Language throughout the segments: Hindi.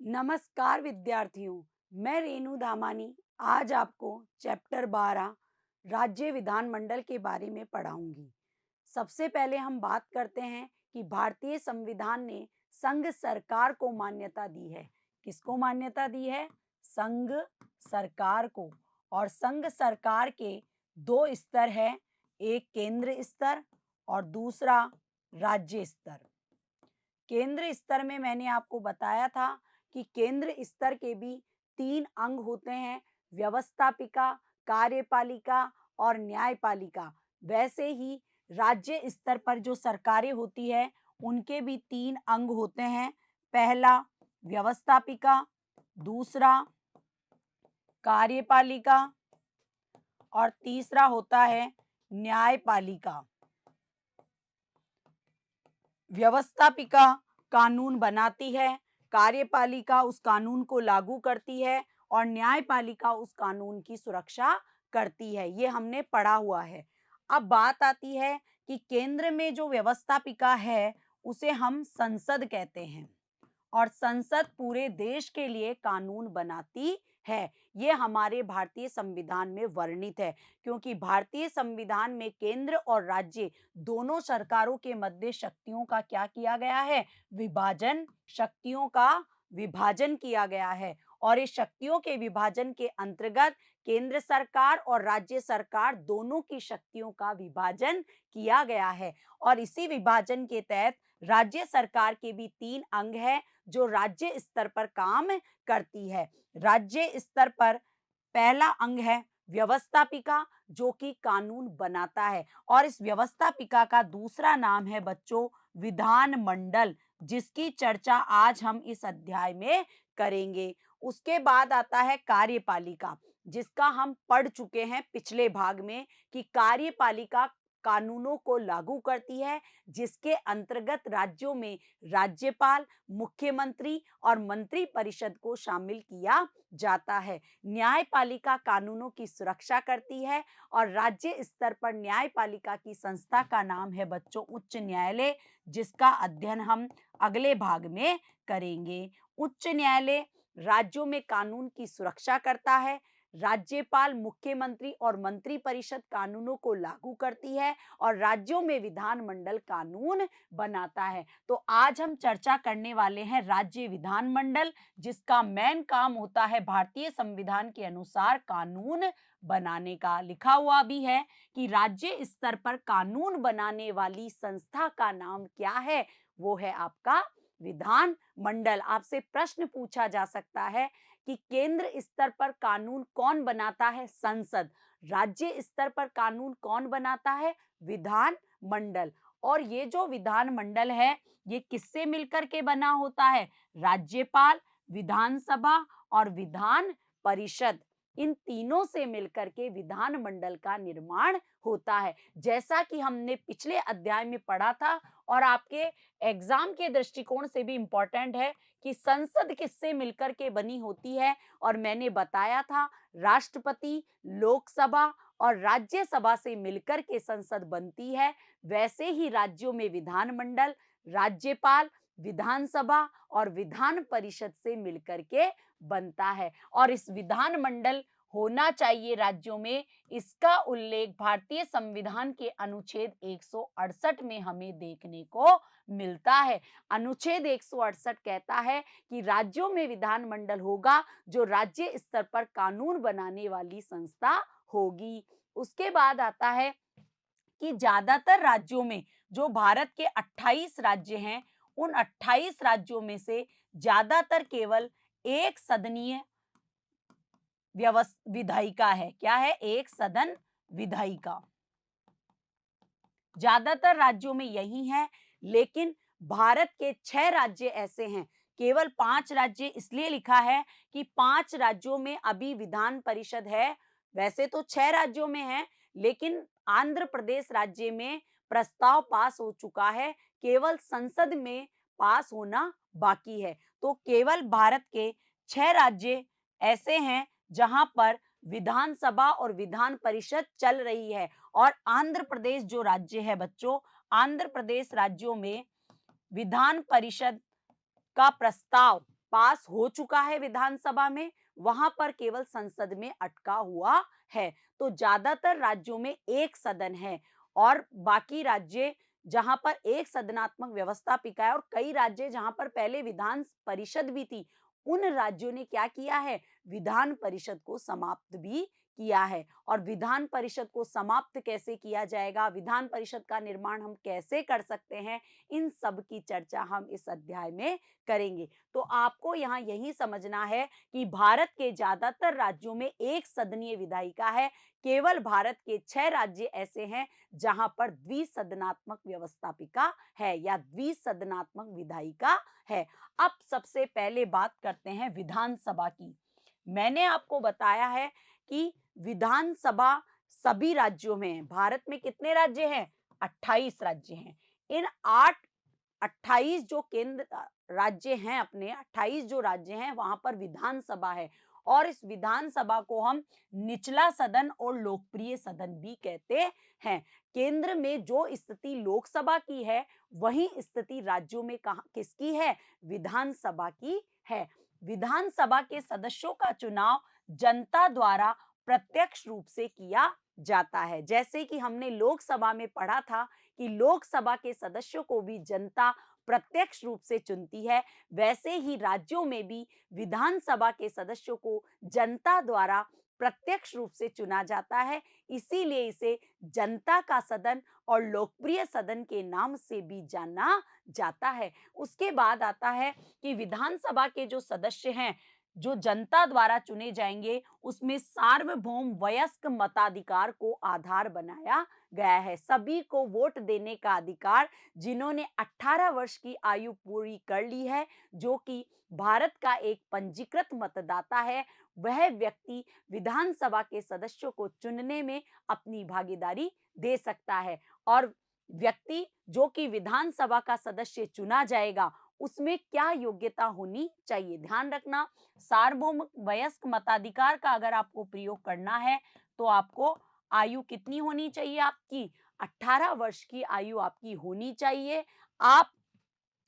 नमस्कार विद्यार्थियों, मैं रेणु धामानी आज आपको चैप्टर 12 राज्य विधानमंडल के बारे में पढ़ाऊंगी। सबसे पहले हम बात करते हैं कि भारतीय संविधान ने संघ सरकार को मान्यता दी है। किसको मान्यता दी है? संघ सरकार को। और संघ सरकार के दो स्तर हैं, एक केंद्र स्तर और दूसरा राज्य स्तर। केंद्र स्तर में मैंने आपको बताया था कि केंद्र स्तर के भी 3 अंग होते हैं, व्यवस्थापिका, कार्यपालिका और न्यायपालिका। वैसे ही राज्य स्तर पर जो सरकारें होती है उनके भी 3 अंग होते हैं। पहला व्यवस्थापिका, दूसरा कार्यपालिका और तीसरा होता है न्यायपालिका। व्यवस्थापिका कानून बनाती है, कार्यपालिका उस कानून को लागू करती है और न्यायपालिका उस कानून की सुरक्षा करती है। ये हमने पढ़ा हुआ है। अब बात आती है कि केंद्र में जो व्यवस्थापिका है उसे हम संसद कहते हैं और संसद पूरे देश के लिए कानून बनाती है। ये हमारे भारतीय संविधान में वर्णित है, क्योंकि भारतीय संविधान में केंद्र और राज्य दोनों सरकारों के मध्य शक्तियों का क्या किया गया है? विभाजन, शक्तियों का विभाजन किया गया है। और इस शक्तियों के विभाजन के अंतर्गत केंद्र सरकार और राज्य सरकार दोनों की शक्तियों का विभाजन किया गया है। और इसी विभाजन के तहत राज्य सरकार के भी 3 अंग है जो राज्य स्तर पर काम करती है। राज्य स्तर पर पहला अंग है व्यवस्थापिका, जो कि कानून बनाता है, और इस व्यवस्थापिका का दूसरा नाम है बच्चों विधानमंडल, जिसकी चर्चा आज हम इस अध्याय में करेंगे। उसके बाद आता है कार्यपालिका, जिसका हम पढ़ चुके हैं पिछले भाग में कि कार्यपालिका कानूनों को लागू करती है, जिसके अंतर्गत राज्यों में राज्यपाल, मुख्यमंत्री और मंत्री परिषद को शामिल किया जाता है। न्यायपालिका कानूनों की सुरक्षा करती है और राज्य स्तर पर न्यायपालिका की संस्था का नाम है बच्चों उच्च न्यायालय, जिसका अध्ययन हम अगले भाग में करेंगे। उच्च न्यायालय राज्यों में कानून की सुरक्षा करता है। राज्यपाल, मुख्यमंत्री और मंत्री परिषद कानूनों को लागू करती है और राज्यों में विधानमंडल कानून बनाता है। तो आज हम चर्चा करने वाले हैं राज्य विधानमंडल, जिसका मेन काम होता है भारतीय संविधान के अनुसार कानून बनाने का। लिखा हुआ भी है कि राज्य स्तर पर कानून बनाने वाली संस्था का नाम क्या है? वो है आपका विधान मंडल। आपसे प्रश्न पूछा जा सकता है कि केंद्र स्तर पर कानून कौन बनाता है? संसद। राज्य स्तर पर कानून कौन बनाता है? विधान मंडल। और ये जो विधान मंडल है ये किससे मिलकर के बना होता है? राज्यपाल, विधानसभा और विधान परिषद, इन तीनों से मिलकर के विधानमंडल का निर्माण होता है। जैसा कि हमने पिछले अध्याय में पढ़ा था और आपके एग्जाम के दृष्टिकोण से भी इंपॉर्टेंट है कि संसद किससे मिलकर के बनी होती है, और मैंने बताया था राष्ट्रपति, लोकसभा और राज्यसभा से मिलकर के संसद बनती है। वैसे ही राज्यों में विधानमंडल राज्यपाल, विधानसभा और विधान परिषद से मिलकर के बनता है। और इस विधानमंडल होना चाहिए राज्यों में, इसका उल्लेख भारतीय संविधान के अनुच्छेद 168 में हमें देखने को मिलता है। अनुच्छेद 168 कहता है कि राज्यों में विधानमंडल होगा जो राज्य स्तर पर कानून बनाने वाली संस्था होगी। उसके बाद आता है कि ज्यादातर राज्यों में, जो भारत के 28 राज्य हैं, उन 28 राज्यों में से ज्यादातर केवल एक सदनीय विधायिका है। क्या है? एक सदन विधायिका। ज्यादातर राज्यों में यही है, लेकिन भारत के 6 राज्य ऐसे हैं, केवल 5 राज्य इसलिए लिखा है कि 5 राज्यों में अभी विधान परिषद है। वैसे तो 6 राज्यों में है, लेकिन आंध्र प्रदेश राज्य में प्रस्ताव पास हो चुका है, केवल संसद में पास होना बाकी है। तो केवल भारत के 6 राज्य ऐसे हैं जहां पर विधानसभा और विधान परिषद चल रही है। और आंध्र प्रदेश जो राज्य है बच्चों, आंध्र प्रदेश राज्यों में विधान परिषद का प्रस्ताव पास हो चुका है विधानसभा में, वहां पर केवल संसद में अटका हुआ है। तो ज्यादातर राज्यों में एक सदन है और बाकी राज्य जहां पर एक सदनात्मक व्यवस्थापिका है और कई राज्य जहां पर पहले विधान परिषद भी थी, उन राज्यों ने क्या किया है, विधान परिषद को समाप्त भी किया है। और विधान परिषद को समाप्त कैसे किया जाएगा, विधान परिषद का निर्माण हम कैसे कर सकते हैं, इन सब की चर्चा हम इस अध्याय में करेंगे। तो आपको यहाँ यही समझना है कि भारत के ज्यादातर राज्यों में एक सदनीय विधायिका है, केवल भारत के 6 राज्य ऐसे हैं जहां पर द्विसदनात्मक व्यवस्थापिका है या द्विसदनात्मक विधायिका है। अब सबसे पहले बात करते हैं विधानसभा की। मैंने आपको बताया है कि विधानसभा सभी राज्यों में है। भारत में कितने राज्य हैं? 28 राज्य हैं। इन 28 जो केंद्र राज्य हैं, अपने 28 जो राज्य हैं वहां पर विधानसभा है और इस विधानसभा को हम निचला सदन और लोकप्रिय सदन भी कहते हैं। केंद्र में जो स्थिति लोकसभा की है, वही स्थिति राज्यों में कहां किसकी है? विधानसभा की है। विधानसभा के सदस्यों का चुनाव जनता द्वारा प्रत्यक्ष रूप से किया जाता है। जैसे कि हमने लोकसभा में पढ़ा था कि लोकसभा के सदस्यों को भी जनता प्रत्यक्ष रूप से चुनती है, वैसे ही राज्यों में भी विधानसभा के सदस्यों को जनता द्वारा प्रत्यक्ष रूप से चुना जाता है। इसीलिए इसे जनता का सदन और लोकप्रिय सदन के नाम से भी जाना जाता है। उसके बाद आता है कि विधानसभा के जो सदस्य हैं, जो जनता द्वारा चुने जाएंगे, उसमें सार्वभौम वयस्क मताधिकार को आधार बनाया गया है। सभी को वोट देने का अधिकार, जिन्होंने 18 वर्ष की आयु पूरी कर ली है, जो कि भारत का एक पंजीकृत मतदाता है, वह व्यक्ति विधानसभा के सदस्यों को चुनने में अपनी भागीदारी दे सकता है। और व्यक्ति जो कि विधानसभा का सदस्य चुना जाएगा, उसमें क्या योग्यता होनी चाहिए? ध्यान रखना, सार्वभौम वयस्क मताधिकार का अगर आपको प्रयोग करना है तो आपको आयु कितनी होनी चाहिए? आपकी 18 वर्ष की आयु आपकी होनी चाहिए। आप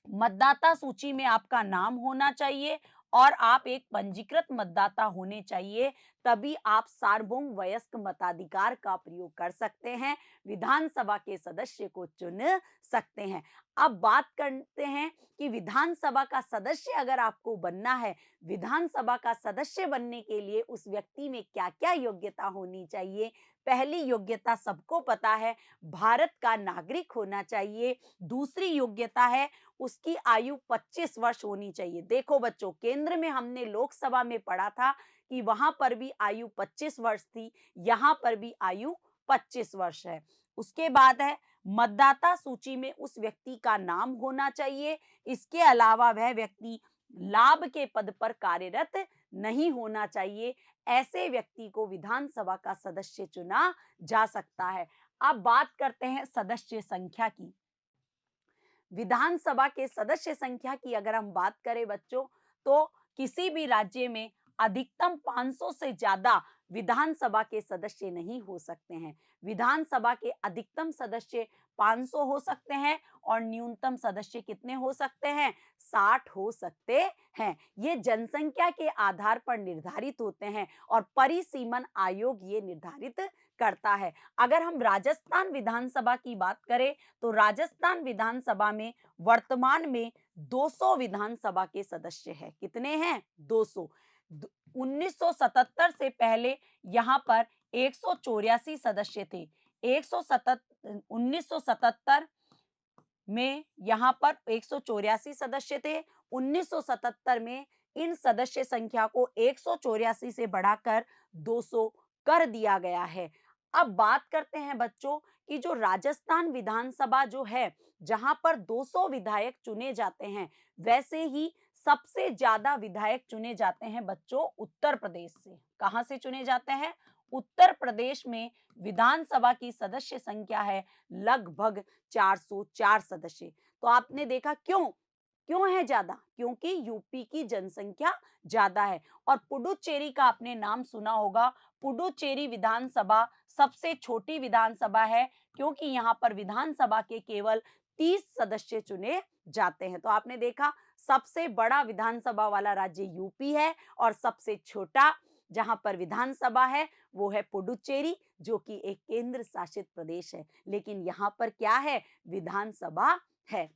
मतदाता सूची में आपका नाम होना चाहिए और आप एक पंजीकृत मतदाता होने चाहिए, तभी आप सार्वभौम वयस्क मताधिकार का प्रयोग कर सकते हैं, विधानसभा के सदस्य को चुन सकते हैं। अब बात करते हैं कि विधानसभा का सदस्य अगर आपको बनना है, विधानसभा का सदस्य बनने के लिए उस व्यक्ति में क्या-क्या योग्यता होनी चाहिए? पहली योग्यता सबको पता है, भारत का नागरिक होना चाहिए। दूसरी योग्यता है, उसकी आयु 25 वर्ष होनी चाहिए। देखो बच्चों, केंद्र में हमने लोकसभा में पढ़ा था कि वहां पर भी आयु 25 वर्ष थी, यहां पर भी आयु 25 वर्ष है। उसके बाद है, मतदाता सूची में उस व्यक्ति का नाम होना चाहिए। इसके अलावा वह व्यक्ति लाभ के पद पर कार्यरत नहीं होना चाहिए। ऐसे व्यक्ति को विधानसभा का सदस्य चुना जा सकता है। अब बात करते हैं सदस्य संख्या की। विधानसभा के सदस्य संख्या की अगर हम बात करें बच्चों, तो किसी भी राज्य में अधिकतम 500 से ज्यादा विधानसभा के सदस्य नहीं हो सकते हैं। विधानसभा के अधिकतम सदस्य 500 हो सकते हैं और न्यूनतम सदस्य कितने हो सकते हैं? 60 हो सकते हैं। ये जनसंख्या के आधार पर निर्धारित होते हैं और परिसीमन आयोग ये निर्धारित करता है। अगर हम राजस्थान विधानसभा की बात करें, तो राजस्थान विधानसभा में वर्तमान में 200 विधानसभा के सदस्य हैं। कितने हैं? 200। 1977 से पहले यहाँ पर 184 सदस्य थे। 1977 में यहाँ पर 184 सदस्य थे। 1977 में इन सदस्य संख्या को 184 से बढ़ाकर 200 कर दिया गया है। अब बात करते हैं बच्चों कि जो राजस्थान विधानसभा जो है, जहां पर 200 विधायक चुने जाते हैं, वैसे ही सबसे ज्यादा विधायक चुने जाते हैं बच्चों उत्तर प्रदेश से। कहां से चुने जाते हैं? उत्तर प्रदेश में विधानसभा की सदस्य संख्या है लगभग 404 सदस्य। तो आपने देखा क्यों क्यों है ज्यादा? क्योंकि यूपी की जनसंख्या ज्यादा है। और पुडुचेरी का आपने नाम सुना होगा। पुडुचेरी विधानसभा सबसे छोटी विधानसभा है, क्योंकि यहाँ पर विधानसभा के केवल 30 सदस्य चुने जाते हैं। तो आपने देखा सबसे बड़ा विधानसभा वाला राज्य यूपी है और सबसे छोटा जहां पर विधानसभा है वो है पुडुचेरी, जो कि एक केंद्र शासित प्रदेश है। लेकिन यहाँ पर क्या है? विधानसभा है।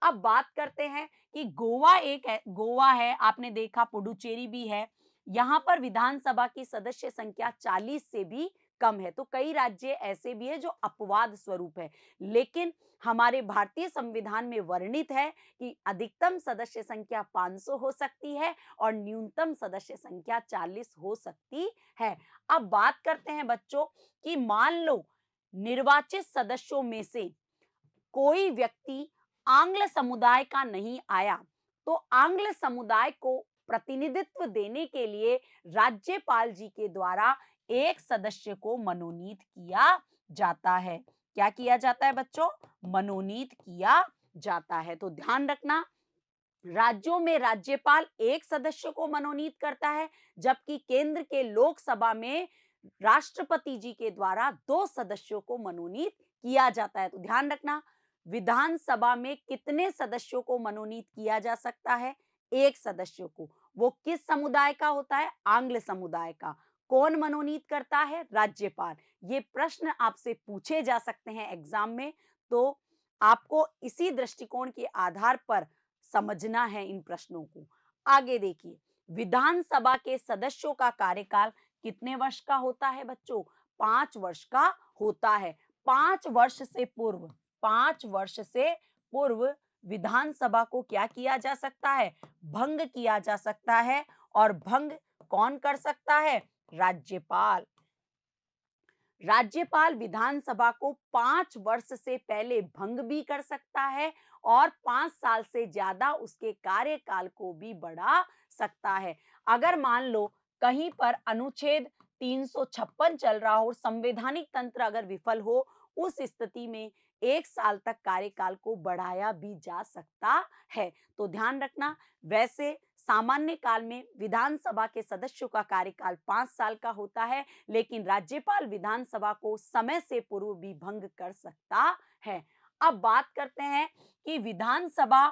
अब बात करते हैं कि गोवा है, आपने देखा पुडुचेरी भी है। यहाँ पर विधानसभा की सदस्य संख्या 40 से भी कम है। तो कई राज्य ऐसे भी है जो अपवाद स्वरूप है, लेकिन हमारे भारतीय संविधान में वर्णित है कि अधिकतम सदस्य संख्या 500 हो सकती है और न्यूनतम सदस्य संख्या 40 हो सकती है। अब बात करते हैं बच्चों कि मान लो निर्वाचित सदस्यों में से कोई व्यक्ति आंग्ल समुदाय का नहीं आया, तो आंग्ल समुदाय को प्रतिनिधित्व देने के लिए राज्यपाल जी के द्वारा एक सदस्य को मनोनीत किया जाता है। क्या किया जाता है बच्चों? मनोनीत किया जाता है। तो ध्यान रखना, राज्यों में राज्यपाल एक सदस्य को मनोनीत करता है, जबकि केंद्र के लोकसभा में राष्ट्रपति जी के द्वारा 2 सदस्यों को मनोनीत किया जाता है। तो ध्यान रखना, विधानसभा में कितने सदस्यों को मनोनीत किया जा सकता है? एक सदस्य को। वो किस समुदाय का होता है? आंग्ल समुदाय का। कौन मनोनीत करता है? राज्यपाल। ये प्रश्न आपसे पूछे जा सकते हैं एग्जाम में, तो आपको इसी दृष्टिकोण के आधार पर समझना है इन प्रश्नों को। आगे देखिए, विधानसभा के सदस्यों का कार्यकाल कितने वर्ष का होता है बच्चों? 5 वर्ष का होता है। 5 वर्ष से पूर्व विधानसभा को क्या किया जा सकता है? भंग किया जा सकता है। और भंग कौन कर सकता है? राज्यपाल। राज्यपाल विधानसभा को 5 वर्ष से पहले भंग भी कर सकता है और 5 साल से ज्यादा उसके कार्यकाल को भी बढ़ा सकता है। अगर मान लो कहीं पर अनुच्छेद 356 चल रहा हो, संवैधानिक तंत्र अगर विफल हो, उस स्थिति में 1 साल तक कार्यकाल को बढ़ाया भी जा सकता है। तो ध्यान रखना, वैसे सामान्य काल में विधानसभा के सदस्यों का कार्यकाल 5 साल का होता है, लेकिन राज्यपाल विधानसभा को समय से पूर्व भी भंग कर सकता है। अब बात करते हैं कि विधानसभा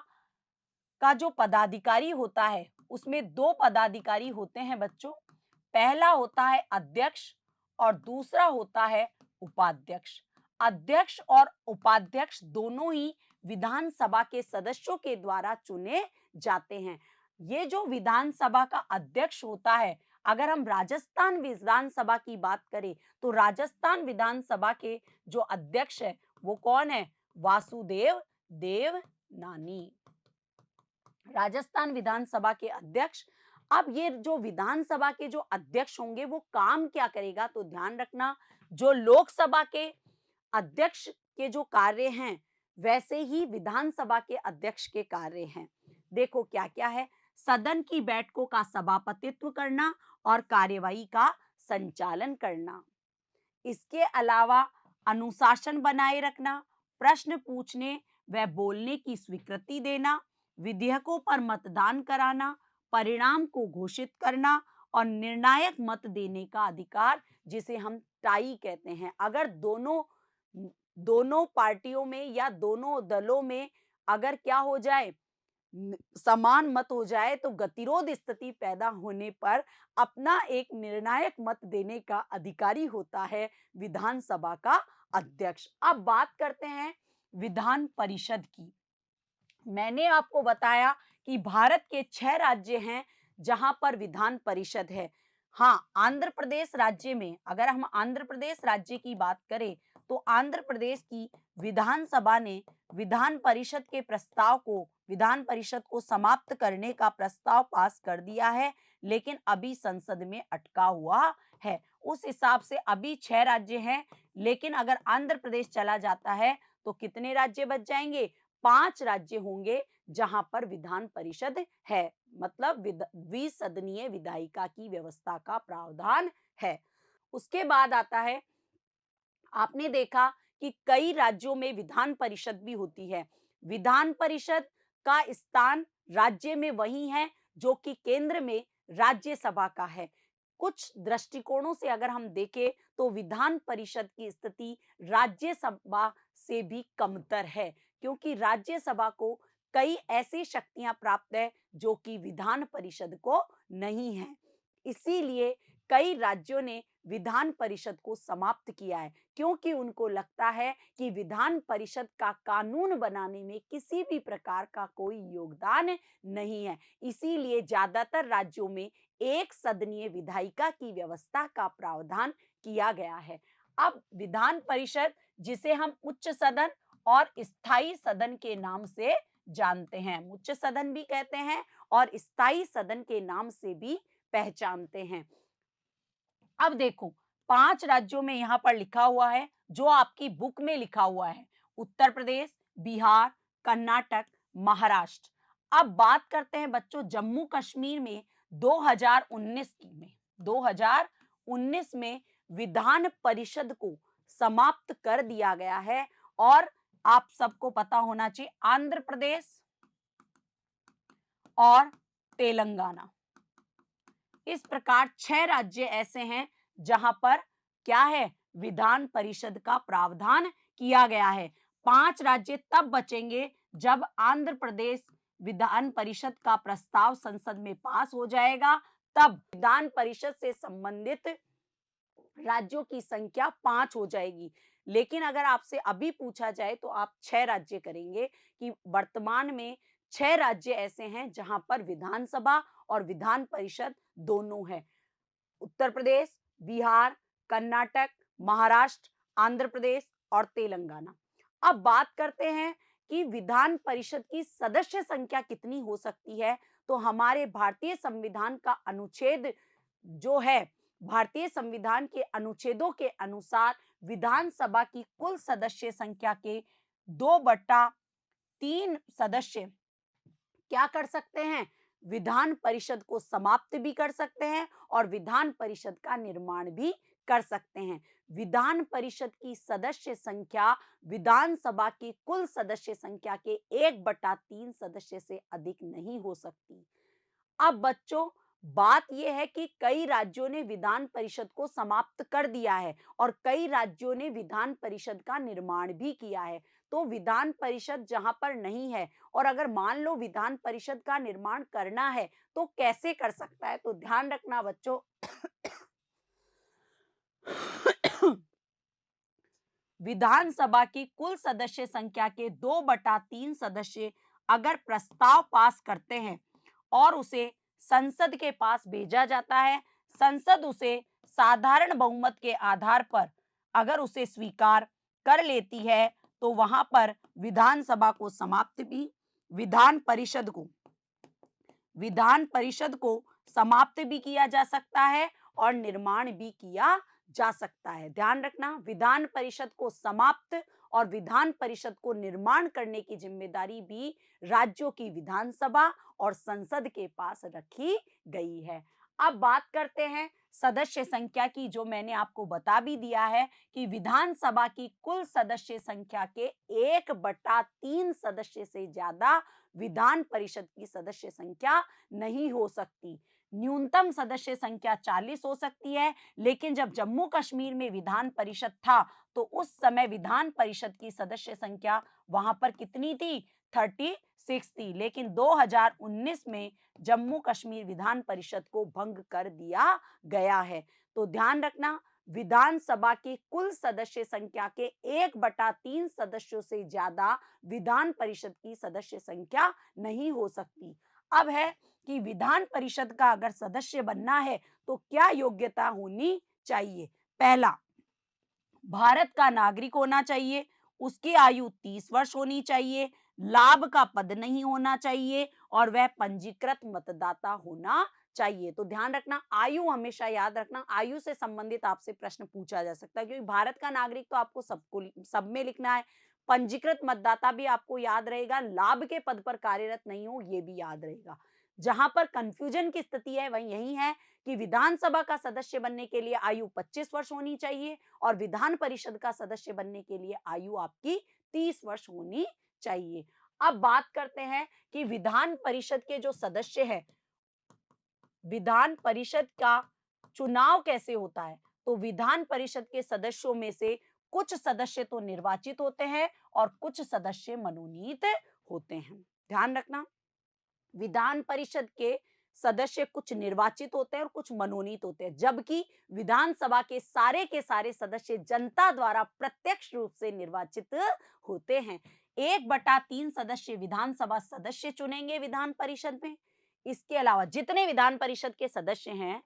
का जो पदाधिकारी होता है, उसमें 2 पदाधिकारी होते हैं बच्चों। पहला होता है अध्यक्ष और दूसरा होता है उपाध्यक्ष। अध्यक्ष और उपाध्यक्ष दोनों ही विधानसभा के सदस्यों के द्वारा चुने जाते हैं। ये जो विधानसभा का अध्यक्ष होता है, अगर हम राजस्थान विधानसभा की बात करें, तो राजस्थान विधानसभा के जो अध्यक्ष है वो कौन है? वासुदेव देवनानी। राजस्थान विधानसभा के अध्यक्ष। अब ये जो विधानसभा के जो अध्यक्ष होंगे वो काम क्या करेगा? तो ध्यान रखना, जो लोकसभा के अध्यक्ष के जो कार्य हैं, वैसे ही विधानसभा के अध्यक्ष के कार्य हैं। देखो क्या क्या है? सदन की बैठकों का सभापतित्व करना और कार्यवाही का संचालन करना। इसके अलावा अनुशासन बनाए रखना, प्रश्न पूछने व बोलने की स्वीकृति देना, विधेयकों पर मतदान कराना, परिणाम को घोषित करना और निर्णायक मत देने का अधिकार, जिसे हम टाई कहते हैं। अगर दोनों दोनों पार्टियों में या दोनों दलों में अगर क्या हो जाए, समान मत हो जाए, तो गतिरोध स्थिति पैदा होने पर अपना एक निर्णायक मत देने का अधिकारी होता है विधानसभा का अध्यक्ष। अब बात करते हैं विधान परिषद की। मैंने आपको बताया कि भारत के 6 राज्य हैं जहां पर विधान परिषद है। हाँ, आंध्र प्रदेश राज्य में, अगर हम आंध्र प्रदेश राज्य की बात करें, तो आंध्र प्रदेश की विधानसभा ने विधान परिषद के प्रस्ताव को, विधान परिषद को समाप्त करने का प्रस्ताव पास कर दिया है, लेकिन अभी संसद में अटका हुआ है। उस हिसाब से अभी 6 राज्य हैं, लेकिन अगर आंध्र प्रदेश चला जाता है तो कितने राज्य बच जाएंगे? 5 राज्य होंगे जहां पर विधान परिषद है, मतलब द्विसदनीय विधायिका की व्यवस्था का प्रावधान है। उसके बाद आता है, आपने देखा कि कई राज्यों में विधान परिषद भी होती है। विधान परिषद का स्थान राज्य में वही है जो कि केंद्र में राज्यसभा का है। कुछ दृष्टिकोणों से अगर हम देखें तो विधान परिषद की स्थिति राज्यसभा से भी कमतर है, क्योंकि राज्यसभा को कई ऐसी शक्तियां प्राप्त है जो कि विधान परिषद को नहीं है। इसीलिए कई राज्यों ने विधान परिषद को समाप्त किया है, क्योंकि उनको लगता है कि विधान परिषद का कानून बनाने में किसी भी प्रकार का कोई योगदान नहीं है। इसीलिए ज्यादातर राज्यों में एक सदनीय विधायिका की व्यवस्था का प्रावधान किया गया है। अब विधान परिषद, जिसे हम उच्च सदन और स्थायी सदन के नाम से जानते हैं, उच्च सदन भी कहते हैं और स्थायी सदन के नाम से भी पहचानते हैं। अब देखो, 5 राज्यों में यहां पर लिखा हुआ है, जो आपकी बुक में लिखा हुआ है, उत्तर प्रदेश, बिहार, कर्नाटक, महाराष्ट्र। अब बात करते हैं बच्चों जम्मू कश्मीर में 2019 में विधान परिषद को समाप्त कर दिया गया है। और आप सबको पता होना चाहिए, आंध्र प्रदेश और तेलंगाना, इस प्रकार 6 राज्य ऐसे हैं जहां पर क्या है, विधान परिषद का प्रावधान किया गया है। 5 राज्य तब बचेंगे जब आंध्र प्रदेश विधान परिषद का प्रस्ताव संसद में पास हो जाएगा, तब विधान परिषद से संबंधित राज्यों की संख्या 5 हो जाएगी। लेकिन अगर आपसे अभी पूछा जाए तो आप 6 राज्य करेंगे कि वर्तमान में 6 राज्य ऐसे हैं जहां पर विधानसभा और विधान परिषद दोनों है। उत्तर प्रदेश, बिहार, कर्नाटक, महाराष्ट्र, आंध्र प्रदेश और तेलंगाना। अब बात करते हैं कि विधान परिषद की सदस्य संख्या कितनी हो सकती है। तो हमारे भारतीय संविधान का अनुच्छेद जो है, भारतीय संविधान के अनुच्छेदों के अनुसार विधानसभा की कुल सदस्य संख्या के 2/3 सदस्य क्या कर सकते हैं, विधान परिषद को समाप्त भी कर सकते हैं और विधान परिषद का निर्माण भी कर सकते हैं। विधान परिषद की सदस्य संख्या विधानसभा की कुल सदस्य संख्या के 1/3 सदस्य से अधिक नहीं हो सकती। अब बच्चों, बात यह है कि कई राज्यों ने विधान परिषद को समाप्त कर दिया है और कई राज्यों ने विधान परिषद का निर्माण भी किया है। तो विधान परिषद जहां पर नहीं है और अगर मान लो विधान परिषद का निर्माण करना है तो कैसे कर सकता है, तो ध्यान रखना बच्चों विधानसभा की कुल सदस्य संख्या के 2/3 सदस्य अगर प्रस्ताव पास करते हैं और उसे संसद के पास भेजा जाता है, संसद उसे साधारण बहुमत के आधार पर अगर उसे स्वीकार कर लेती है, तो वहां पर विधानसभा को समाप्त भी, विधान परिषद को समाप्त भी किया जा सकता है और निर्माण भी किया जा सकता है। ध्यान रखना, विधान परिषद को समाप्त और विधान परिषद को निर्माण करने की जिम्मेदारी भी राज्यों की विधानसभा और संसद के पास रखी गई है। अब बात करते हैं सदस्य संख्या की, जो मैंने आपको बता भी दिया है कि विधानसभा की कुल सदस्य संख्या के 1/3 सदस्य से ज्यादा विधान परिषद की सदस्य संख्या नहीं हो सकती। न्यूनतम सदस्य संख्या 40 हो सकती है, लेकिन जब जम्मू कश्मीर में विधान परिषद था तो उस समय विधान परिषद की सदस्य संख्या वहां पर कितनी थी, 36 थी। लेकिन 2019 में जम्मू कश्मीर विधान परिषद को भंग कर दिया गया है। तो ध्यान रखना, विधानसभा की कुल सदस्य संख्या के 1/3 सदस्यों से ज्यादा विधान परिषद की सदस्य संख्या नहीं हो सकती। अब है कि विधान परिषद का अगर सदस्य बनना है तो क्या योग्यता होनी चाहिए। पहला, भारत का नागरिक होना चाहिए, उसकी आयु 30 वर्ष होनी चाहिए, लाभ का पद नहीं होना चाहिए और वह पंजीकृत मतदाता होना चाहिए। तो ध्यान रखना, आयु हमेशा याद रखना, आयु से संबंधित आपसे प्रश्न पूछा जा सकता है, क्योंकि भारत का नागरिक तो आपको सब में लिखना है। पंजीकृत मतदाता भी आपको याद रहेगा, लाभ के पद पर कार्यरत नहीं हो ये भी याद रहेगा। जहां पर कंफ्यूजन की स्थिति है वह यही है कि विधानसभा का सदस्य बनने के लिए आयु 25 वर्ष होनी चाहिए और विधान परिषद का सदस्य बनने के लिए आयु आपकी 30 वर्ष होनी चाहिए। अब बात करते हैं कि विधान परिषद के जो सदस्य है, विधान परिषद का चुनाव कैसे होता है। तो विधान परिषद के सदस्यों में से कुछ सदस्य तो निर्वाचित होते हैं और कुछ सदस्य मनोनीत होते हैं। ध्यान रखना, विधान परिषद के सदस्य कुछ निर्वाचित होते हैं और कुछ मनोनीत होते हैं, जबकि विधानसभा के सारे सदस्य जनता द्वारा प्रत्यक्ष रूप से निर्वाचित होते हैं। 1/3 सदस्य विधानसभा सदस्य चुनेंगे विधान परिषद में। इसके अलावा जितने विधान परिषद के सदस्य हैं,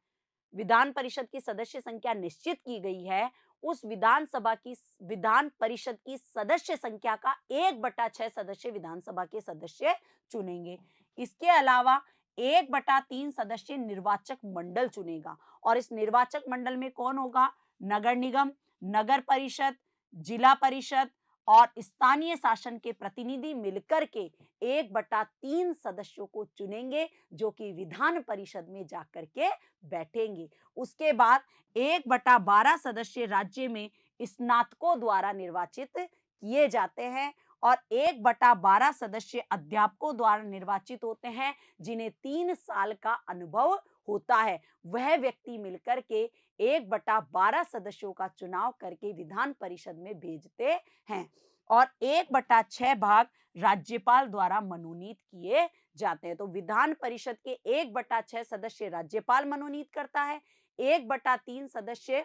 विधान परिषद की सदस्य संख्या निश्चित की गई है, उस विधान परिषद की सदस्य संख्या का 1/6 सदस्य विधानसभा के सदस्य चुनेंगे। इसके अलावा 1/3 सदस्य निर्वाचक मंडल चुनेगा और इस निर्वाचक मंडल में कौन होगा? नगर निगम, नगर परिषद, जिला परिषद और स्थानीय शासन के प्रतिनिधि मिलकर के 1/3 सदस्यों को चुनेंगे, जो कि विधान परिषद में जाकर के बैठेंगे। उसके बाद 1/12 सदस्य राज्य में स्नातकों द्वारा निर्वाचित किए जाते हैं और 1/12 सदस्य अध्यापकों द्वारा निर्वाचित होते हैं, जिन्हें 3 साल का अनुभव होता है। वह व्यक्ति मिलकर के 1/12 सदस्यों का चुनाव करके विधान परिषद में भेजते हैं और 1/6 भाग राज्यपाल द्वारा मनोनीत किए जाते हैं। तो विधान परिषद के 1/6 सदस्य राज्यपाल मनोनीत करता है, 1/3 सदस्य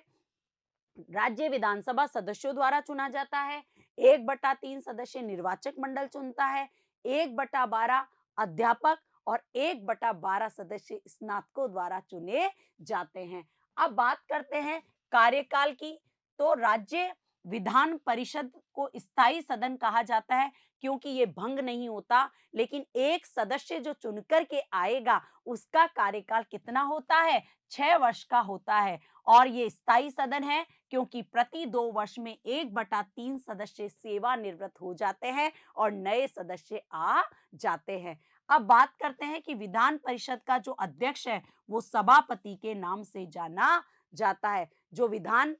राज्य विधानसभा सदस्यों द्वारा चुना जाता है, 1/3 सदस्य निर्वाचक मंडल चुनता है, 1/12 अध्यापक और 1/12 सदस्य स्नातकों द्वारा चुने जाते हैं। अब बात करते हैं कार्यकाल की। तो राज्य विधान परिषद को स्थायी सदन कहा जाता है, क्योंकि ये भंग नहीं होता, लेकिन एक सदस्य जो चुनकर के आएगा उसका कार्यकाल कितना होता है? 6 वर्ष का होता है और ये स्थायी सदन है, क्योंकि प्रति 2 वर्ष में 1/3 सदस्य सेवानिवृत्त हो जाते हैं और नए सदस्य आ जाते हैं। अब बात करते हैं कि विधान परिषद का जो अध्यक्ष है वो सभापति के नाम से जाना जाता है, जो विधान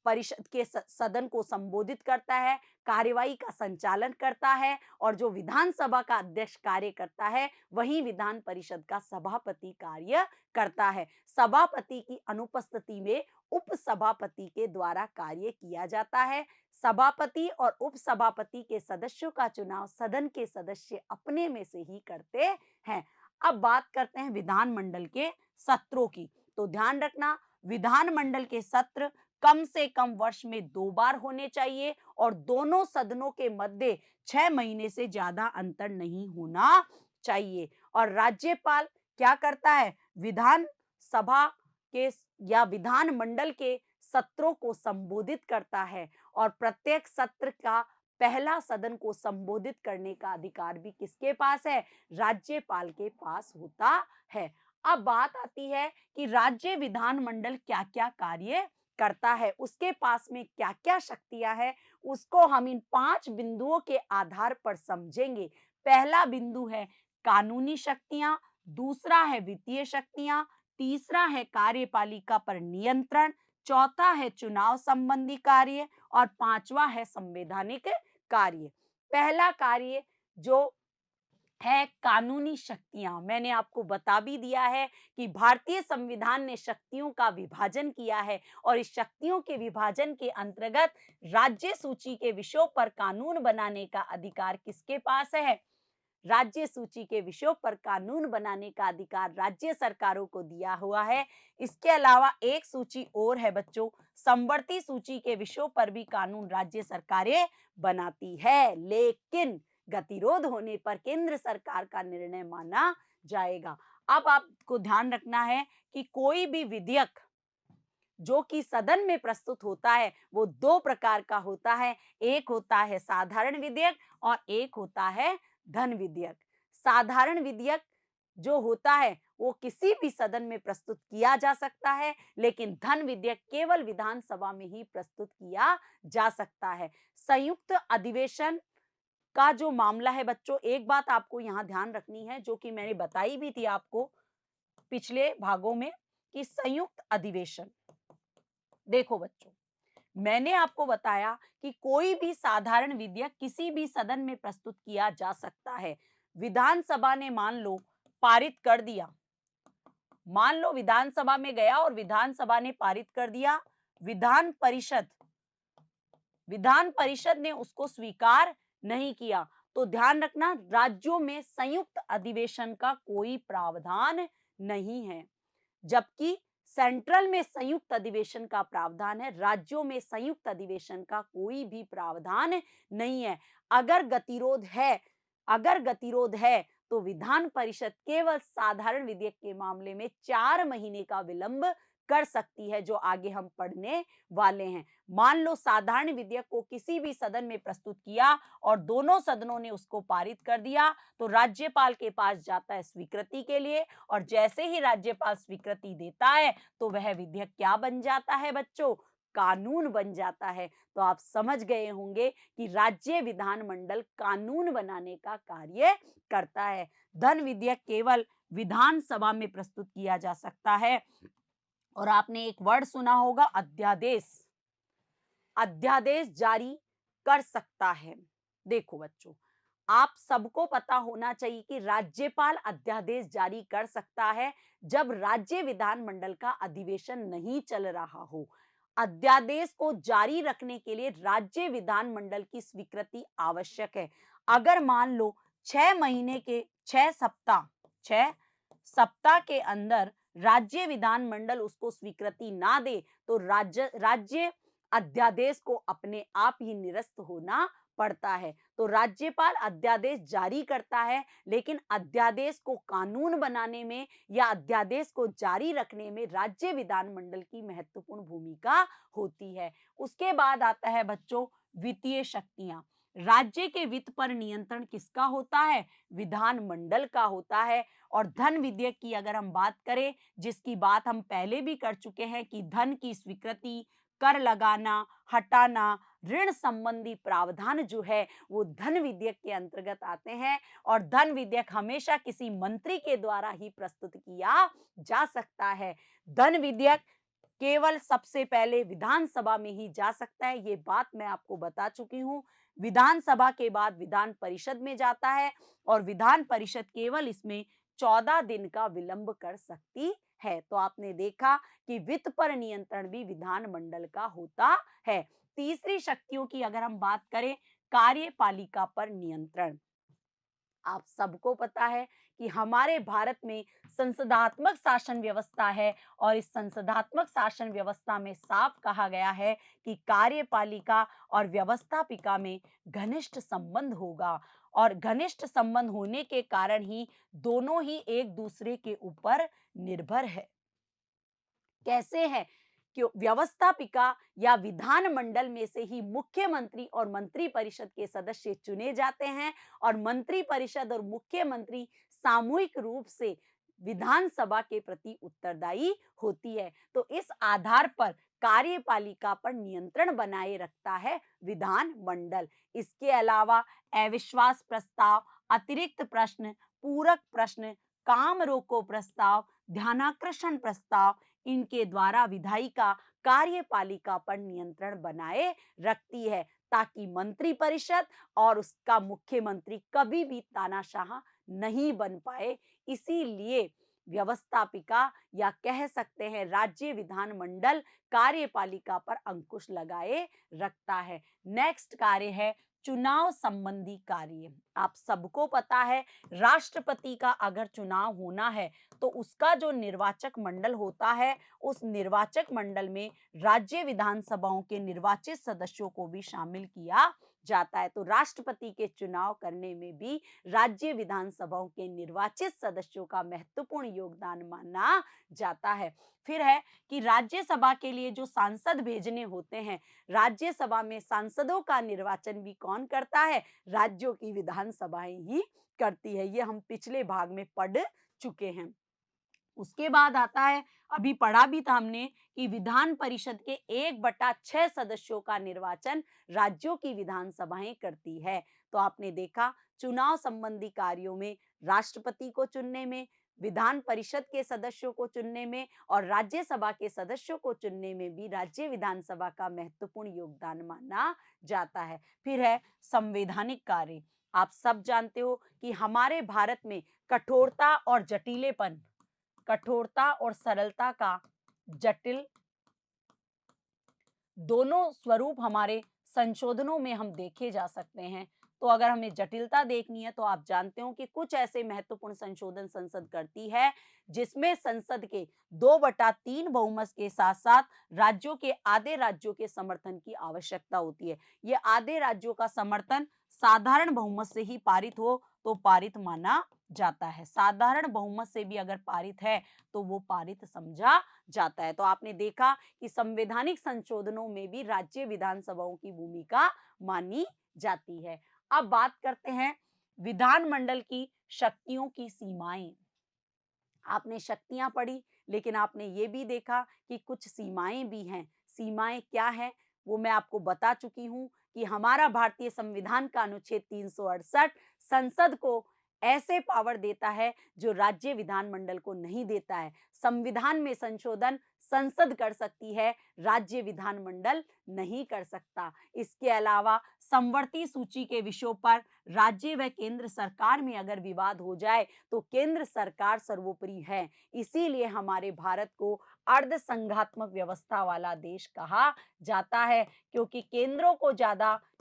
परिषद के सदन को संबोधित करता है, कार्यवाही का संचालन करता है और जो विधानसभा का अध्यक्ष कार्य करता है, वही विधान परिषद का सभापति कार्य करता है। सभापति की अनुपस्थिति में उपसभापति के द्वारा कार्य किया जाता है। सभापति और उपसभापति के सदस्यों का चुनाव सदन के सदस्य अपने में से ही करते हैं। अब बात करते हैं विधानमंडल के सत्रों की। तो ध्यान रखना, विधानमंडल के सत्र कम से कम वर्ष में 2 बार होने चाहिए और दोनों सदनों के मध्य 6 महीने से ज्यादा अंतर नहीं होना चाहिए। और राज्यपाल क्या करता है? विधान सभा के या विधान मंडल के सत्रों को संबोधित करता है और प्रत्येक सत्र का पहला सदन को संबोधित करने का अधिकार भी किसके पास है? राज्यपाल के पास होता है। अब बात आती है कि राज्य विधानमंडल क्या-क्या कार्य करता है, उसके पास में क्या-क्या शक्तियां हैं, उसको हम इन 5 बिंदुओं के आधार पर समझेंगे। पहला बिंदु है कानूनी शक्तियां, दूसरा है वित्तीय शक्तियां, तीसरा है कार्यपालिका पर नियंत्रण, चौथा है चुनाव संबंधी कार्य और पांचवा है संवैधानिक कार्य। पहला कार्य जो है कानूनी शक्तियां, मैंने आपको बता भी दिया है कि भारतीय संविधान ने शक्तियों का विभाजन किया है और इस शक्तियों के विभाजन के अंतर्गत राज्य सूची के विषयों पर कानून बनाने का अधिकार किसके पास है? राज्य सूची के विषयों पर कानून बनाने का अधिकार राज्य सरकारों को दिया हुआ है। इसके अलावा एक सूची और है बच्चों, समवर्ती सूची के विषयों पर भी कानून राज्य सरकारें बनाती है, लेकिन गतिरोध होने पर केंद्र सरकार का निर्णय माना जाएगा। अब आपको ध्यान रखना है कि कोई भी विधेयक जो कि सदन में प्रस्तुत होता है वो 2 प्रकार का होता है, एक होता है साधारण विधेयक और एक होता है धन विधेयक। साधारण विधेयक जो होता है वो किसी भी सदन में प्रस्तुत किया जा सकता है, लेकिन धन विधेयक केवल विधानसभा में ही प्रस्तुत किया जा सकता है। संयुक्त अधिवेशन का जो मामला है बच्चों, एक बात आपको यहाँ ध्यान रखनी है, जो कि मैंने बताई भी थी आपको पिछले भागों में, कि संयुक्त अधिवेशन, देखो बच्चों, मैंने आपको बताया कि कोई भी साधारण विधेयक किसी भी सदन में प्रस्तुत किया जा सकता है। विधानसभा ने मान लो पारित कर दिया, मान लो विधानसभा में गया और विधानसभा ने पारित कर दिया, विधान परिषद ने उसको स्वीकार नहीं किया, तो ध्यान रखना, राज्यों में संयुक्त अधिवेशन का कोई प्रावधान नहीं है, जबकि सेंट्रल में संयुक्त अधिवेशन का प्रावधान है। राज्यों में संयुक्त अधिवेशन का कोई भी प्रावधान नहीं है। अगर गतिरोध है तो विधान परिषद केवल साधारण विधेयक के मामले में 4 महीने का विलंब कर सकती है, जो आगे हम पढ़ने वाले हैं। मान लो साधारण विधेयक को किसी भी सदन में प्रस्तुत किया और दोनों सदनों ने उसको पारित कर दिया, तो राज्यपाल के पास जाता है स्वीकृति के लिए, और जैसे ही राज्यपाल स्वीकृति देता है तो वह विधेयक क्या बन जाता है बच्चों? कानून बन जाता है। तो आप समझ गए होंगे कि राज्य विधानमंडल कानून बनाने का कार्य करता है। धन विधेयक केवल विधानसभा में प्रस्तुत किया जा सकता है। और आपने एक वर्ड सुना होगा, अध्यादेश। अध्यादेश जारी कर सकता है। देखो बच्चों, आप सबको पता होना चाहिए कि राज्यपाल अध्यादेश जारी कर सकता है जब राज्य विधानमंडल का अधिवेशन नहीं चल रहा हो। अध्यादेश को जारी रखने के लिए राज्य विधानमंडल की स्वीकृति आवश्यक है। अगर मान लो 6 सप्ताह के अंदर राज्य विधानमंडल उसको स्वीकृति ना दे, तो राज्य अध्यादेश को अपने आप ही निरस्त होना पड़ता है। तो राज्यपाल अध्यादेश जारी करता है, लेकिन अध्यादेश को कानून बनाने में या अध्यादेश को जारी रखने में राज्य विधानमंडल की महत्वपूर्ण भूमिका होती है। उसके बाद आता है बच्चों वित्तीय शक्तियां। राज्य के वित्त पर नियंत्रण किसका होता है? विधानमंडल का होता है। और धन विधेयक की अगर हम बात करें, जिसकी बात हम पहले भी कर चुके हैं कि धन की स्वीकृति, कर लगाना, हटाना, ऋण संबंधी प्रावधान जो है वो धन विधेयक के अंतर्गत आते हैं। और धन विधेयक हमेशा किसी मंत्री के द्वारा ही प्रस्तुत किया जा सकता है। धन विधेयक केवल सबसे पहले विधानसभा में ही जा सकता है, ये बात मैं आपको बता चुकी हूं। विधानसभा के बाद विधान परिषद में जाता है, और विधान परिषद केवल इसमें 14 दिन का विलंब कर सकती है। तो आपने देखा कि वित्त पर नियंत्रण भी विधानमंडल का होता है। तीसरी शक्तियों की अगर हम बात करें, कार्यपालिका पर नियंत्रण। आप सबको पता है कि हमारे भारत में संसदात्मक शासन व्यवस्था है, और इस संसदात्मक शासन व्यवस्था में साफ कहा गया है कि कार्यपालिका और व्यवस्थापिका में घनिष्ठ संबंध होगा, और घनिष्ठ संबंध होने के कारण ही दोनों ही एक दूसरे के ऊपर निर्भर है। कैसे है कि व्यवस्थापिका या विधानमंडल में से ही मुख्यमंत्री और मंत्री परिषद के सदस्य चुने जाते हैं, और मंत्री परिषद और मुख्यमंत्री सामूहिक रूप से विधानसभा के प्रति उत्तरदायी होती है। तो इस आधार पर कार्यपालिका पर नियंत्रण बनाए रखता है विधानमंडल। इसके अलावा अविश्वास प्रस्ताव, अतिरिक्त प्रश्न, पूरक प्रश्न, काम रोको प्रस्ताव, ध्यानाकर्षण प्रस्ताव, इनके द्वारा विधायिका कार्यपालिका पर नियंत्रण बनाए रखती है, ताकि मंत्री परिषद और उसका मुख्यमंत्री कभी भी तानाशाह नहीं बन पाए। इसीलिए व्यवस्थापिका या कह सकते हैं राज्य विधानमंडल कार्यपालिका पर अंकुश लगाए रखता है। नेक्स्ट कार्य है चुनाव संबंधी कार्य। आप सबको पता है राष्ट्रपति का अगर चुनाव होना है तो उसका जो निर्वाचक मंडल होता है, उस निर्वाचक मंडल में राज्य विधानसभाओं के निर्वाचित सदस्यों को भी शामिल किया जाता है। तो राष्ट्रपति के चुनाव करने में भी राज्य विधानसभाओं के निर्वाचित सदस्यों का महत्वपूर्ण योगदान माना जाता है। फिर है कि राज्यसभा के लिए जो सांसद भेजने होते हैं, राज्यसभा में सांसदों का निर्वाचन भी कौन करता है? राज्यों की विधानसभाएं ही करती है। ये हम पिछले भाग में पढ़ चुके हैं। उसके बाद आता है, अभी पढ़ा भी था हमने कि विधान परिषद के 1/6 सदस्यों का निर्वाचन राज्यों की विधानसभाएं करती है। तो आपने देखा चुनाव संबंधी कार्यों में राष्ट्रपति को चुनने में, विधान परिषद के सदस्यों को चुनने में और राज्यसभा के सदस्यों को चुनने में भी राज्य विधानसभा का महत्वपूर्ण योगदान माना जाता है। फिर है संवैधानिक कार्य। आप सब जानते हो कि हमारे भारत में कठोरता और सरलता का जटिल दोनों स्वरूप हमारे संशोधनों में हम देखे जा सकते हैं। तो अगर हमें जटिलता देखनी है तो आप जानते हो कि कुछ ऐसे महत्वपूर्ण संशोधन संसद करती है जिसमें संसद के 2/3 बहुमत के साथ साथ राज्यों के आधे राज्यों के समर्थन की आवश्यकता होती है। ये आधे राज्यों का समर्थन साधारण बहुमत से ही पारित हो तो पारित माना जाता है। साधारण बहुमत से भी अगर पारित है तो वो पारित समझा जाता है। तो आपने देखा कि संवैधानिक संशोधनों में भी राज्य विधानसभाओं की भूमिका मानी जाती है। अब बात करते हैं विधानमंडल की शक्तियों की सीमाएं। आपने शक्तियां पढ़ी, लेकिन आपने ये भी देखा कि कुछ सीमाएं भी हैं। सीमाएं क्या हैं वो मैं आपको बता चुकी हूं कि हमारा भारतीय संविधान का अनुच्छेद 368 संसद को ऐसे पावर देता है जो राज्य विधानमंडल को नहीं देता है। संविधान में संशोधन संसद कर सकती है, राज्य विधानमंडल नहीं कर सकता। इसके अलावा समवर्ती सूची के विषयों पर राज्य व केंद्र सरकार में अगर विवाद हो जाए तो केंद्र सरकार सर्वोपरि है। इसीलिए हमारे भारत को अर्ध संघात्मक व्यवस्था वाला देश कहा जाता है, क्योंकि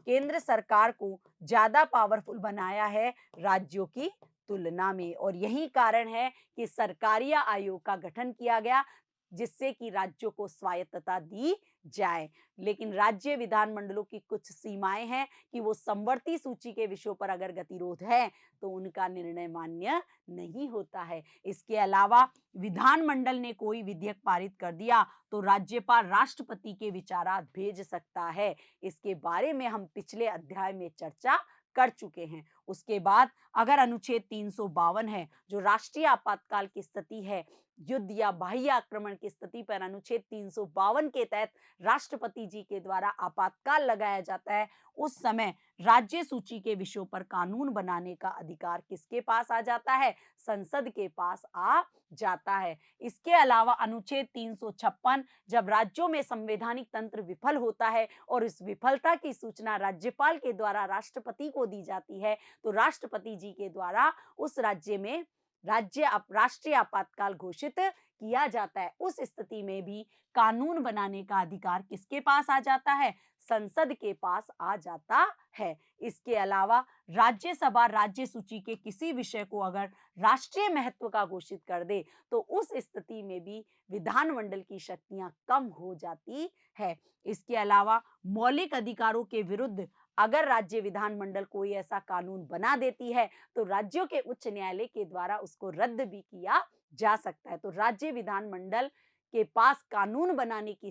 केंद्र सरकार को ज्यादा पावरफुल बनाया है राज्यों की तुलना में। और यही कारण है कि सरकारिया आयोग का गठन किया गया जिससे कि राज्यों को स्वायत्तता दी जाए। लेकिन राज्य विधानमंडलों की कुछ सीमाएं हैं कि वो समवर्ती सूची के विषयों पर अगर गतिरोध है तो उनका निर्णय मान्य नहीं होता है। इसके अलावा विधानमंडल ने कोई विधेयक पारित कर दिया तो राज्यपाल राष्ट्रपति के विचारार्थ भेज सकता है। इसके बारे में हम पिछले अध्याय में चर्चा कर चुके हैं। उसके बाद अगर अनुच्छेद 352 है जो राष्ट्रीय आपातकाल की स्थिति है, युद्ध या बाह्य आक्रमण की स्थिति पर अनुच्छेद 352 के तहत राष्ट्रपति जी के द्वारा आपातकाल लगाया जाता है, उस समय राज्य सूची के विषयों पर कानून बनाने का अधिकार किसके पास आ जाता है? संसद के पास आ जाता है। इसके अलावा अनुच्छेद 356 जब राज्यों में संवैधानिक तंत्र विफल होता है और इस विफलता की सूचना राज्यपाल के द्वारा राष्ट्रपति को दी जाती है तो राष्ट्रपति जी के द्वारा उस राज्य में राष्ट्रीय आपातकाल घोषित किया जाता है। उस स्थिति में भी कानून बनाने का अधिकार किसके पास आ जाता है? संसद के पास आ जाता है। इसके अलावा राज्यसभा राज्य सूची के किसी विषय को अगर राष्ट्रीय महत्व का घोषित कर दे तो उस स्थिति में भी विधानमंडल की शक्तियां कम हो जाती है। इसके अलावा मौलिक अधिकारों के विरुद्ध अगर राज्य विधानमंडल कोई ऐसा कानून बना देती है तो राज्यों के उच्च न्यायालय के द्वारा उसको रद्द भी किया जा सकता है। तो राज्य विधानमंडल के पास कानून बनाने की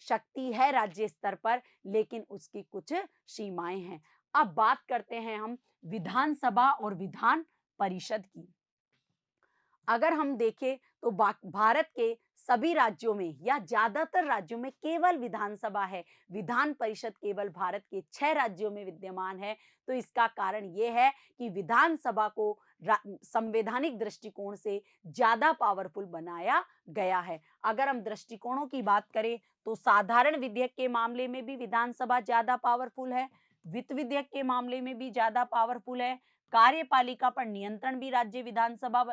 शक्ति है राज्य स्तर पर, लेकिन उसकी कुछ सीमाएं हैं। अब बात करते हैं हम विधानसभा और विधान परिषद की। अगर हम देखें तो भारत के सभी राज्यों में या ज्यादातर राज्यों में केवल विधानसभा है। विधान परिषद केवल भारत के 6 राज्यों में विद्यमान है। तो इसका कारण यह है कि विधानसभा को संवैधानिक दृष्टिकोण से ज्यादा पावरफुल बनाया गया है। अगर हम दृष्टिकोणों की बात करें तो साधारण विधेयक के मामले में भी विधानसभा ज्यादा पावरफुल है, वित्त विधेयक के मामले में भी ज्यादा पावरफुल है, कार्यपालिका पर नियंत्रण भी राज्य विधानसभा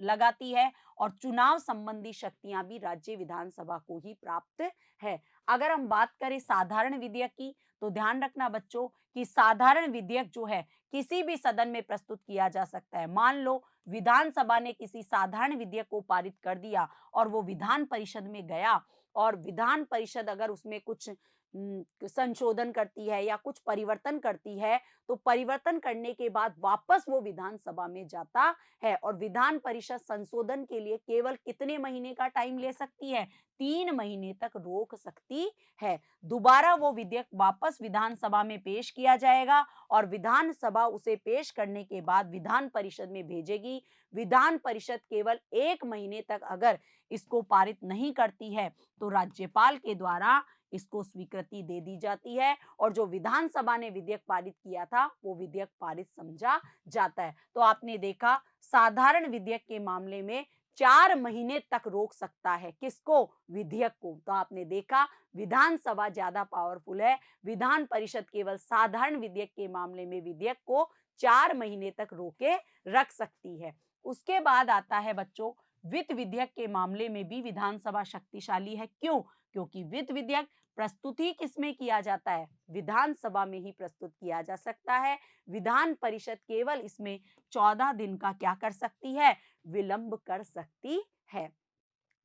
लगाती है और चुनाव संबंधी शक्तियां भी राज्य विधानसभा को ही प्राप्त है। अगर हम बात करें साधारण विधेयक की तो ध्यान रखना बच्चों कि साधारण विधेयक जो है किसी भी सदन में प्रस्तुत किया जा सकता है। मान लो विधानसभा ने किसी साधारण विधेयक को पारित कर दिया और वो विधान परिषद में गया और विधान परिषद अगर उसमें कुछ संशोधन करती है या कुछ परिवर्तन करती है तो परिवर्तन करने के बाद वापस वो विधानसभा में जाता है और विधान परिषद संशोधन के लिए केवल कितने महीने का टाइम ले सकती है? 3 महीने तक रोक सकती है। दोबारा वो विधेयक वापस विधानसभा में पेश किया जाएगा और विधानसभा उसे पेश करने के बाद विधान परिषद में भेजेगी। विधान परिषद केवल 1 महीने तक अगर इसको पारित नहीं करती है तो राज्यपाल के द्वारा इसको स्वीकृति दे दी जाती है और जो विधानसभा ने विधेयक पारित किया था वो विधेयक पारित समझा जाता है। तो आपने देखा साधारण विधेयक के मामले में 4 महीने तक रोक सकता है किसको? विधेयक को। तो आपने देखा विधानसभा ज्यादा पावरफुल है, विधान परिषद केवल साधारण विधेयक के मामले में विधेयक को 4 महीने तक रोके रख सकती है। उसके बाद आता है बच्चों वित्त विधेयक के मामले में भी विधानसभा शक्तिशाली है। क्यों? क्योंकि वित्त विधेयक प्रस्तुत ही किसमें किया जाता है? विधानसभा में ही प्रस्तुत किया जा सकता है। विधान परिषद केवल इसमें 14 दिन का क्या कर सकती है? विलंब कर सकती है।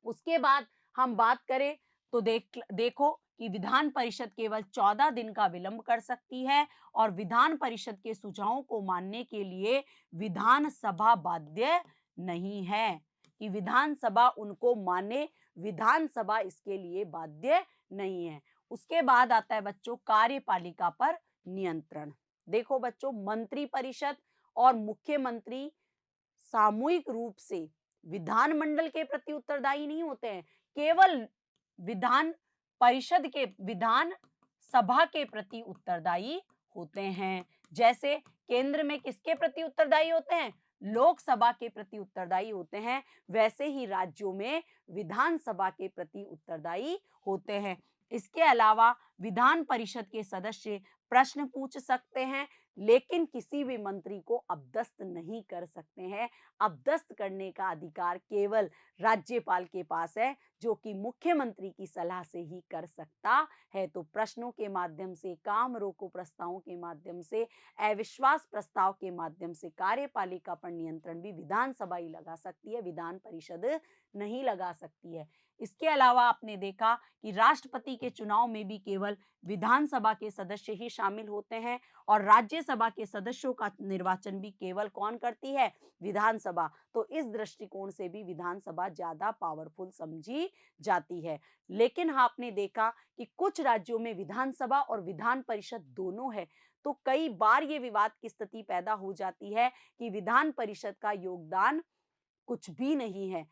उसके बाद हम बात करें तो देखो कि विधान परिषद केवल 14 दिन का विलंब कर सकती है और विधान परिषद के सुझावों को मानने के लिए विधानसभा बाध्य नहीं है कि विधानसभा उनको माने, विधानसभा इसके लिए बाध्य नहीं है। उसके बाद आता है बच्चों कार्यपालिका पर नियंत्रण। देखो बच्चों, मंत्री परिषद और मुख्यमंत्री सामूहिक रूप से विधानमंडल के प्रति उत्तरदायी नहीं होते हैं, केवल विधान परिषद के विधान सभा के प्रति उत्तरदायी होते हैं। जैसे केंद्र में किसके प्रति उत्तरदायी होते हैं? लोकसभा के प्रति उत्तरदायी होते हैं, वैसे ही राज्यों में विधानसभा के प्रति उत्तरदायी होते हैं। इसके अलावा विधान परिषद के सदस्य प्रश्न पूछ सकते हैं, लेकिन किसी भी मंत्री को अपदस्थ नहीं कर सकते हैं। अपदस्थ करने का अधिकार केवल राज्यपाल के पास है, जो कि मुख्यमंत्री की सलाह से ही कर सकता है। तो प्रश्नों के माध्यम से, काम रोको प्रस्तावों के माध्यम से, अविश्वास प्रस्ताव के माध्यम से कार्यपालिका पर नियंत्रण भी विधानसभा ही लगा सकती है, विधान परिषद नहीं लगा सकती है। इसके अलावा आपने देखा कि राष्ट्रपति के चुनाव में भी केवल विधानसभा के सदस्य ही शामिल होते हैं और राज्यसभा के सदस्यों का निर्वाचन भी केवल कौन करती है? विधानसभा। तो इस दृष्टिकोण से भी विधानसभा ज्यादा पावरफुल समझी जाती है। लेकिन हाँ, आपने देखा कि कुछ राज्यों में विधानसभा और विधान परिषद दोनों है, तो कई बार ये विवाद की स्थिति पैदा हो जाती है कि विधान परिषद का योगदान कुछ भी नहीं है।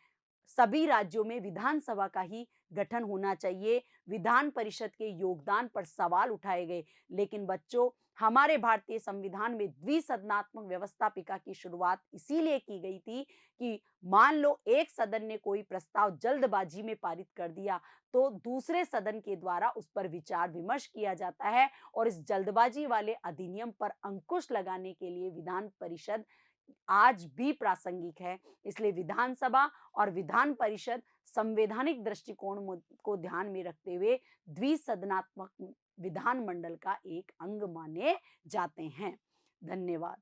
सभी राज्यों में विधानसभा का ही गठन होना चाहिए। विधान परिषद के योगदान पर सवाल उठाए गए, लेकिन बच्चों, हमारे भारतीय संविधान में द्विसदनात्मक व्यवस्थापिका की शुरुआत इसीलिए की गई थी कि मान लो एक सदन ने कोई प्रस्ताव जल्दबाजी में पारित कर दिया, तो दूसरे सदन के द्वारा उस पर विचार विमर्श किया जाता है और इस जल्दबाजी वाले अधिनियम पर अंकुश लगाने के लिए विधान परिषद आज भी प्रासंगिक है। इसलिए विधानसभा और विधान परिषद संवैधानिक दृष्टिकोण को ध्यान में रखते हुए द्विसदनात्मक विधानमंडल का एक अंग माने जाते हैं। धन्यवाद।